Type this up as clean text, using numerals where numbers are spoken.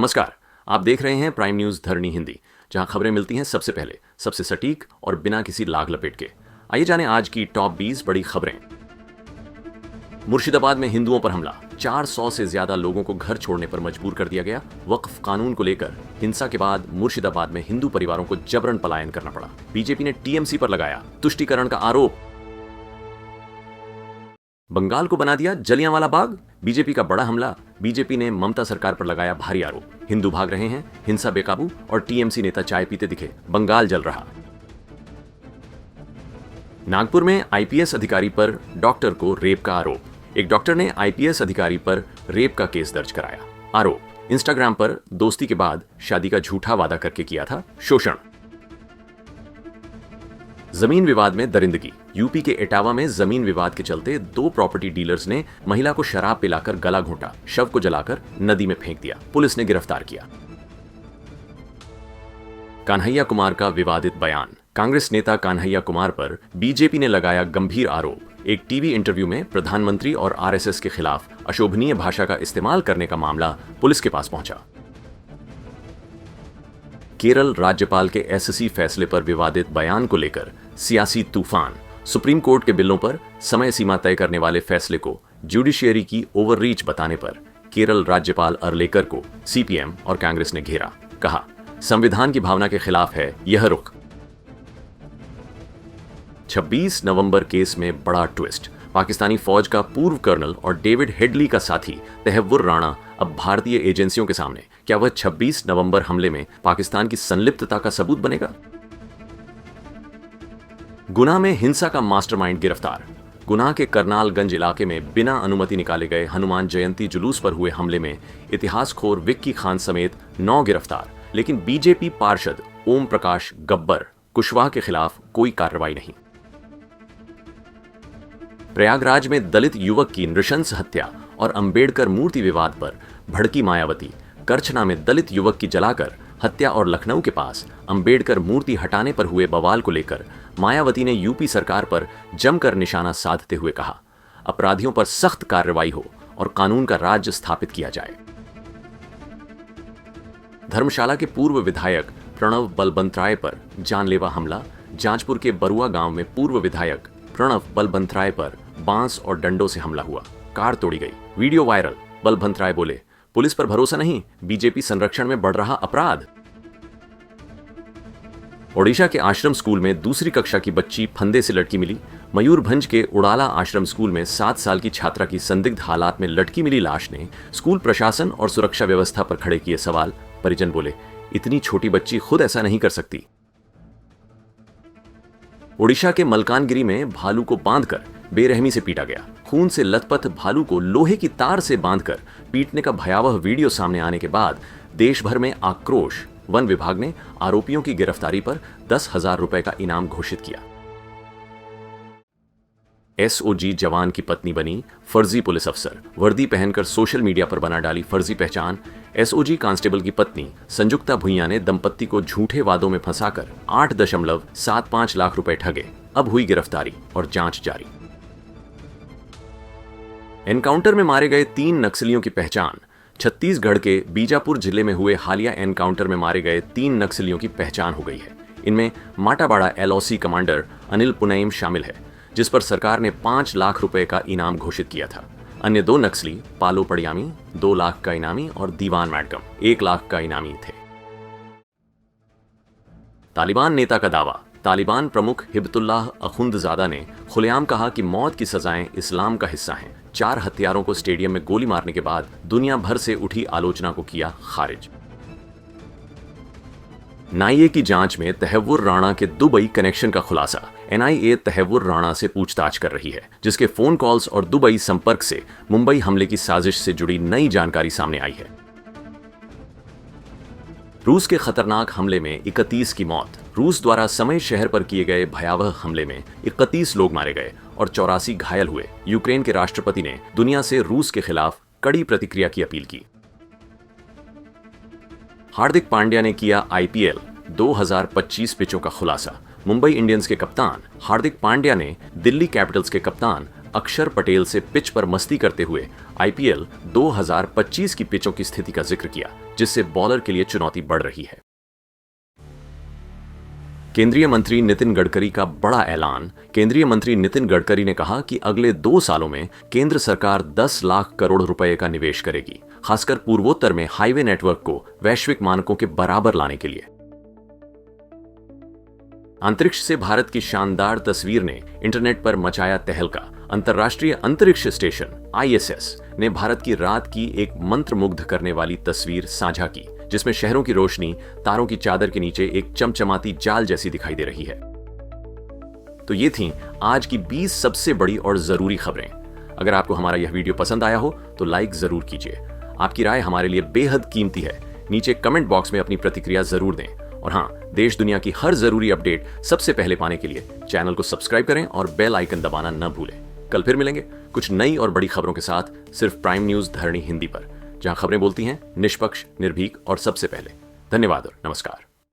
नमस्कार, आप देख रहे हैं प्राइम न्यूज धरनी हिंदी, जहां खबरें मिलती हैं सबसे पहले, सबसे सटीक और बिना किसी लाग लपेट के। आइए जानें आज की टॉप 20 बड़ी खबरें। मुर्शिदाबाद में हिंदुओं पर हमला, 400 से ज्यादा लोगों को घर छोड़ने पर मजबूर कर दिया गया। वक्फ कानून को लेकर हिंसा के बाद मुर्शिदाबाद में हिंदू परिवारों को जबरन पलायन करना पड़ा। बीजेपी ने टीएमसी पर लगाया तुष्टीकरण का आरोप। बंगाल को बना दिया जलियांवाला बाग, बीजेपी का बड़ा हमला। बीजेपी ने ममता सरकार पर लगाया भारी आरोप। हिंदू भाग रहे हैं, हिंसा बेकाबू और टीएमसी नेता चाय पीते दिखे, बंगाल जल रहा। नागपुर में आईपीएस अधिकारी पर डॉक्टर को रेप का आरोप। एक डॉक्टर ने आईपीएस अधिकारी पर रेप का केस दर्ज कराया। आरोप, इंस्टाग्राम पर दोस्ती के बाद शादी का झूठा वादा करके किया था शोषण। जमीन विवाद में दरिंदगी, यूपी के इटावा में जमीन विवाद के चलते 2 प्रॉपर्टी डीलर्स ने महिला को शराब पिलाकर गला घोंटा, शव को जलाकर नदी में फेंक दिया। पुलिस ने गिरफ्तार किया। कान्हैया कुमार का विवादित बयान, कांग्रेस नेता कान्हैया कुमार पर बीजेपी ने लगाया गंभीर आरोप। एक टीवी इंटरव्यू में प्रधानमंत्री और आरएसएस के खिलाफ अशोभनीय भाषा का इस्तेमाल करने का मामला पुलिस के पास पहुंचा। केरल राज्यपाल के एससी फैसले पर विवादित बयान को लेकर सियासी तूफान, सुप्रीम कोर्ट के बिलों पर समय सीमा तय करने वाले फैसले को जुडिशियरी की ओवररीच बताने पर केरल राज्यपाल अरलेकर को सीपीएम और कांग्रेस ने घेरा। कहा, संविधान की भावना के खिलाफ है यह रुख। 26 नवंबर केस में बड़ा ट्विस्ट, पाकिस्तानी फौज का पूर्व कर्नल और डेविड हेडली का साथी तहव्वुर राणा अब भारतीय एजेंसियों के सामने। क्या वह 26 नवंबर हमले में पाकिस्तान की संलिप्तता का सबूत बनेगा? गुना में हिंसा का मास्टरमाइंड गिरफ्तार। गुना के करनालगंज इलाके में बिना अनुमति निकाले गए हनुमान जयंती जुलूस पर हुए हमले में इतिहासखोर विक्की खान समेत 9 गिरफ्तार। लेकिन बीजेपी पार्षद ओम प्रकाश गब्बर कुशवाहा के खिलाफ कोई कार्रवाई नहीं। प्रयागराज में दलित युवक की नृशंस हत्या और अंबेडकर मूर्ति विवाद पर भड़की मायावती। करछना में दलित युवक की जलाकर हत्या और लखनऊ के पास अंबेडकर मूर्ति हटाने पर हुए बवाल को लेकर मायावती ने यूपी सरकार पर जमकर निशाना साधते हुए कहा, अपराधियों पर सख्त कार्रवाई हो और कानून का राज्य स्थापित किया जाए। धर्मशाला के पूर्व विधायक प्रणव बलबंतराय पर जानलेवा हमला। जाजपुर के बरुआ गांव में पूर्व विधायक प्रणव बलबंतराय पर बांस और डंडों से हमला हुआ, कार तोड़ी गई, वीडियो वायरल। बलबंतराय बोले, पुलिस पर भरोसा नहीं, बीजेपी संरक्षण में बढ़ रहा अपराध। ओडिशा के आश्रम स्कूल में दूसरी कक्षा की बच्ची फंदे से लटकी मिली। मयूरभंज के उड़ाला आश्रम स्कूल में 7 साल की छात्रा की संदिग्ध हालात में लटकी मिली लाश ने स्कूल प्रशासन और सुरक्षा व्यवस्था पर खड़े किए सवाल। परिजन बोले, इतनी छोटी बच्ची खुद ऐसा नहीं कर सकती। ओडिशा के मलकानगिरी में भालू को बांधकर बेरहमी से पीटा गया। खून से लथपथ भालू को लोहे की तार से बांधकर पीटने का भयावह वीडियो सामने आने के बाद देश भर में आक्रोश। वन विभाग ने आरोपियों की गिरफ्तारी पर 10,000 रुपए का इनाम घोषित किया। एसओजी जवान की पत्नी बनी फर्जी पुलिस अफसर, वर्दी पहनकर सोशल मीडिया पर बना डाली फर्जी पहचान। एसओजी कांस्टेबल की पत्नी संजुक्ता भुइयां ने दंपत्ति को झूठे वादों में फंसाकर 8.75 लाख रुपए ठगे। अब हुई गिरफ्तारी और जांच जारी। एनकाउंटर में मारे गए 3 नक्सलियों की पहचान। छत्तीसगढ़ के बीजापुर जिले में हुए हालिया एनकाउंटर में मारे गए 3 नक्सलियों की पहचान हो गई है। इनमें माटाबाड़ा एलओसी कमांडर अनिल पुनईम शामिल है, जिस पर सरकार ने 5 लाख रुपए का इनाम घोषित किया था। अन्य 2 नक्सली पालो पड़ियामी 2 लाख का इनामी और दीवान मैडकम 1 लाख का इनामी थे। तालिबान नेता का दावा। तालिबान प्रमुख हिब्बतुल्लाह अखुंदजादा ने खुलेआम कहा कि मौत की सजाएं इस्लाम का हिस्सा हैं। 4 हत्यारों को स्टेडियम में गोली मारने के बाद दुनिया भर से उठी आलोचना को किया खारिज। एनआईए की जांच में तहव्वुर राणा के दुबई कनेक्शन का खुलासा। एनआईए तहव्वुर राणा से पूछताछ कर रही है, जिसके फोन कॉल्स और दुबई संपर्क से मुंबई हमले की साजिश से जुड़ी नई जानकारी सामने आई है। रूस के खतरनाक हमले में 31 की मौत। रूस द्वारा समय शहर पर किए गए भयावह हमले में 31 लोग मारे गए और 84 घायल हुए। यूक्रेन के राष्ट्रपति ने दुनिया से रूस के खिलाफ कड़ी प्रतिक्रिया की अपील की। हार्दिक पांड्या ने किया आईपीएल 2025 पिचों का खुलासा। मुंबई इंडियंस के कप्तान हार्दिक पांड्या ने दिल्ली कैपिटल्स के कप्तान अक्षर पटेल से पिच पर मस्ती करते हुए आईपीएल 2025 की पिचों की स्थिति का जिक्र किया, जिससे बॉलर के लिए चुनौती बढ़ रही है। केंद्रीय मंत्री नितिन गडकरी का बड़ा ऐलान। केंद्रीय मंत्री नितिन गडकरी ने कहा कि अगले 2 सालों में केंद्र सरकार 10 लाख करोड़ रुपए का निवेश करेगी, खासकर पूर्वोत्तर में हाईवे नेटवर्क को वैश्विक मानकों के बराबर लाने के लिए। अंतरिक्ष से भारत की शानदार तस्वीर ने इंटरनेट पर मचाया तहलका। अंतर्राष्ट्रीय अंतरिक्ष स्टेशन आईएसएस ने भारत की रात की एक मंत्रमुग्ध करने वाली तस्वीर साझा की, जिसमें शहरों की रोशनी तारों की चादर के नीचे एक चमचमाती जाल जैसी दिखाई दे रही है। तो ये थीं आज की 20 सबसे बड़ी और जरूरी खबरें। अगर आपको हमारा यह वीडियो पसंद आया हो तो लाइक जरूर कीजिए। आपकी राय हमारे लिए बेहद कीमती है। नीचे कमेंट बॉक्स में अपनी प्रतिक्रिया जरूर दें। और हाँ, देश दुनिया की हर जरूरी अपडेट सबसे पहले पाने के लिए चैनल को सब्सक्राइब करें और बेल आइकन दबाना न भूलें। कल फिर मिलेंगे कुछ नई और बड़ी खबरों के साथ, सिर्फ प्राइम न्यूज धरणी हिंदी पर, जहां खबरें बोलती हैं निष्पक्ष, निर्भीक और सबसे पहले। धन्यवाद और नमस्कार।